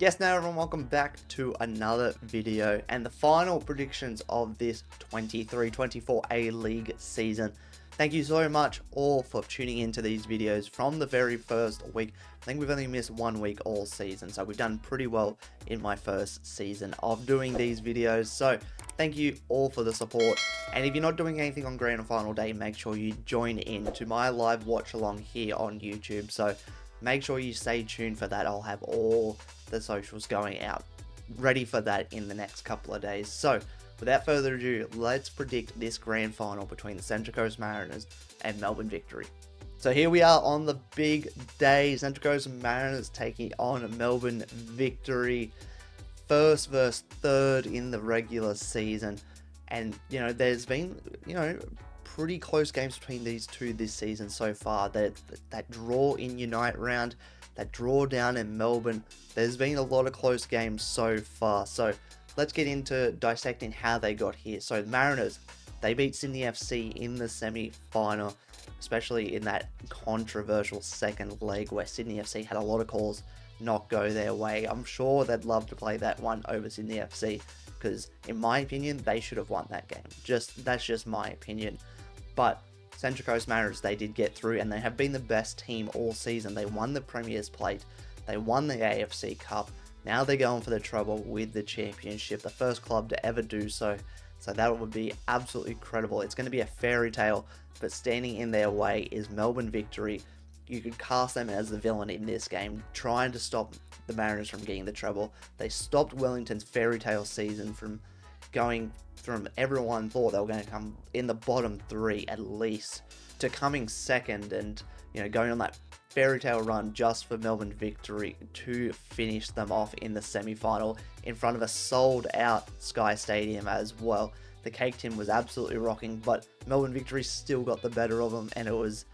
Yes, now everyone, welcome back to another video and the final predictions of this 23-24 A-League season. Thank you so much all for tuning into these videos from the very first week. I think we've only missed 1 week all season, so we've done pretty well in my first season of doing these videos. So thank you all for the support, and if you're not doing anything on grand final day, make sure you join in to my live watch along here on YouTube. So make sure you stay tuned for that. I'll have all the socials going out ready for that in the next couple of days. So without further ado, let's predict this grand final between the Central Coast Mariners and Melbourne Victory. So here we are on the big day. Central Coast Mariners taking on Melbourne Victory. First versus third in the regular season. And, there's been, pretty close games between these two this season so far. That draw in Unite round, that draw down in Melbourne, there's been a lot of close games so far. So let's get into dissecting how they got here. So the Mariners, they beat Sydney FC in the semi-final, especially in that controversial second leg where Sydney FC had a lot of calls not go their way. I'm sure they'd love to play that one over Sydney FC because, in my opinion, they should have won that game. That's just my opinion. But Central Coast Mariners, they did get through, and they have been the best team all season. They won the Premier's Plate, they won the AFC Cup. Now they're going for the trouble with the championship, the first club to ever do so. So that would be absolutely incredible. It's going to be a fairy tale, but standing in their way is Melbourne Victory. You could cast them as the villain in this game, trying to stop the Mariners from getting the treble. They stopped Wellington's fairy tale season from going from everyone thought they were going to come in the bottom three at least to coming second and, going on that fairy tale run just for Melbourne Victory to finish them off in the semi-final in front of a sold out Sky Stadium as well. The Cake Tin was absolutely rocking, but Melbourne Victory still got the better of them, and it was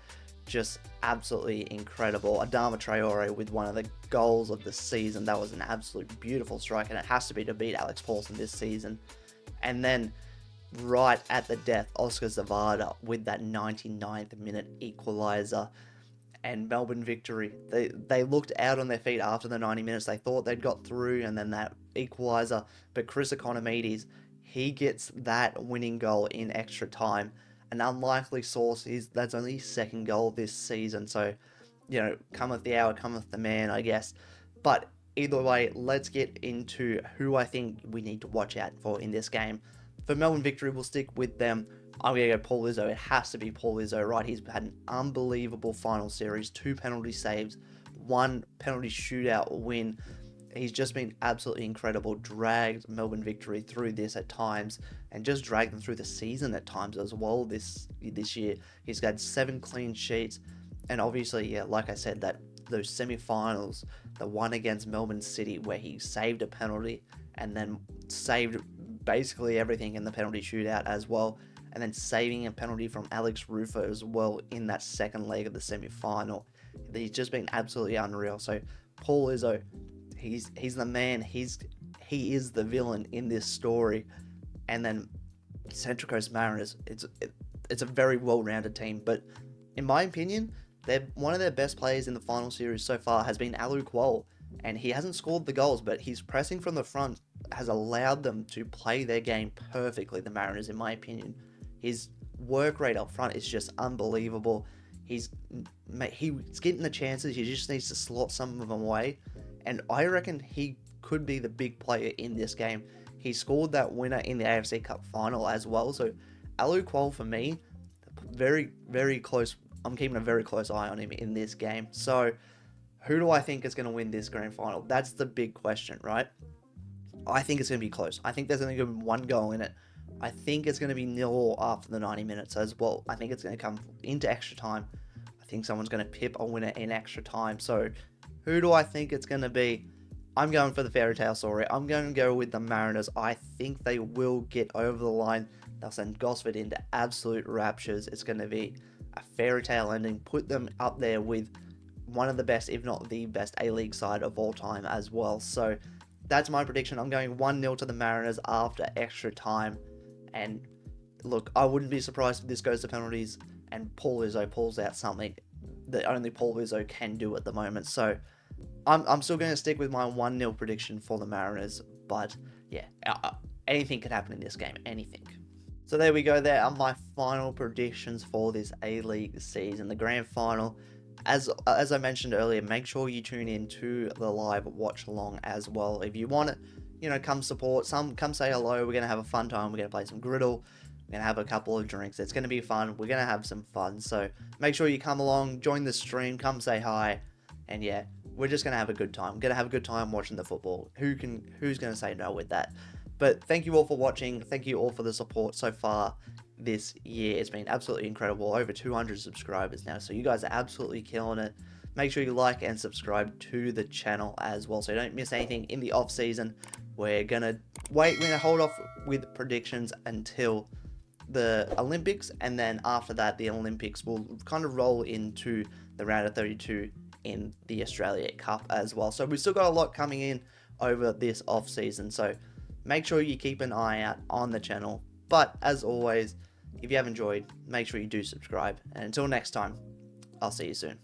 just absolutely incredible. Adama Traore with one of the goals of the season. That was an absolute beautiful strike, and it has to be to beat Alex Paulson this season. And then right at the death, Oscar Zavada with that 99th minute equalizer. And Melbourne Victory, they looked out on their feet after the 90 minutes. They thought they'd got through, and then that equalizer. But Chris Economides, he gets that winning goal in extra time. An unlikely source, that's only his second goal this season. So, cometh the hour, cometh the man, I guess. But either way, let's get into who I think we need to watch out for in this game. For Melbourne Victory, we'll stick with them. I'm going to go Paul Izzo. It has to be Paul Izzo, right? He's had an unbelievable final series, 2 penalty saves, 1 penalty shootout win. He's just been absolutely incredible, dragged Melbourne Victory through this at times, and just dragged them through the season at times as well this year. He's had 7 clean sheets, and obviously, like I said, those semi-finals, the one against Melbourne City where he saved a penalty and then saved basically everything in the penalty shootout as well, and then saving a penalty from Alex Rufer as well in that second leg of the semi-final. He's just been absolutely unreal. So Paul Izzo, he's the man. He is the villain in this story. And then Central Coast Mariners, it's a very well-rounded team, but in my opinion, one of their best players in the final series so far has been Alu Kuol, and he hasn't scored the goals, but his pressing from the front has allowed them to play their game perfectly, the Mariners, in my opinion. His work rate up front is just unbelievable. He's getting the chances, he just needs to slot some of them away, and I reckon he could be the big player in this game. He scored that winner in the AFC Cup final as well, so Alu Kuol for me, very, very close. I'm keeping a very close eye on him in this game. So, who do I think is going to win this grand final? That's the big question, right? I think it's going to be close. I think there's only going to be 1 goal in it. I think it's going to be 0 after the 90 minutes as well. I think it's going to come into extra time. I think someone's going to pip a winner in extra time. So, who do I think it's going to be? I'm going for the fairy tale story. I'm going to go with the Mariners. I think they will get over the line. They'll send Gosford into absolute raptures. It's going to be a fairy tale ending, put them up there with one of the best, if not the best, A-League side of all time as well. So that's my prediction. I'm going 1-0 to the Mariners after extra time. And look, I wouldn't be surprised if this goes to penalties and Paul Izzo pulls out something that only Paul Izzo can do at the moment. So I'm still going to stick with my 1-0 prediction for the Mariners, but yeah, anything could happen in this game, anything. So there we go. There are my final predictions for this A-League season, the grand final. As I mentioned earlier, make sure you tune in to the live watch along as well. If you want it, you know, come support, come say hello. We're gonna have a fun time. We're gonna play some griddle. We're gonna have a couple of drinks. It's gonna be fun. We're gonna have some fun. So make sure you come along, join the stream, come say hi, and yeah, we're just gonna have a good time. We're gonna have a good time watching the football. Who's gonna say no with that? But thank you all for watching. Thank you all for the support so far this year. It's been absolutely incredible. Over 200 subscribers now. So you guys are absolutely killing it. Make sure you like and subscribe to the channel as well, so you don't miss anything in the off season. We're gonna hold off with predictions until the Olympics, and then after that, the Olympics will kind of roll into the round of 32 in the Australia Cup as well. So we've still got a lot coming in over this off season. So make sure you keep an eye out on the channel. But as always, if you have enjoyed, make sure you do subscribe. And until next time, I'll see you soon.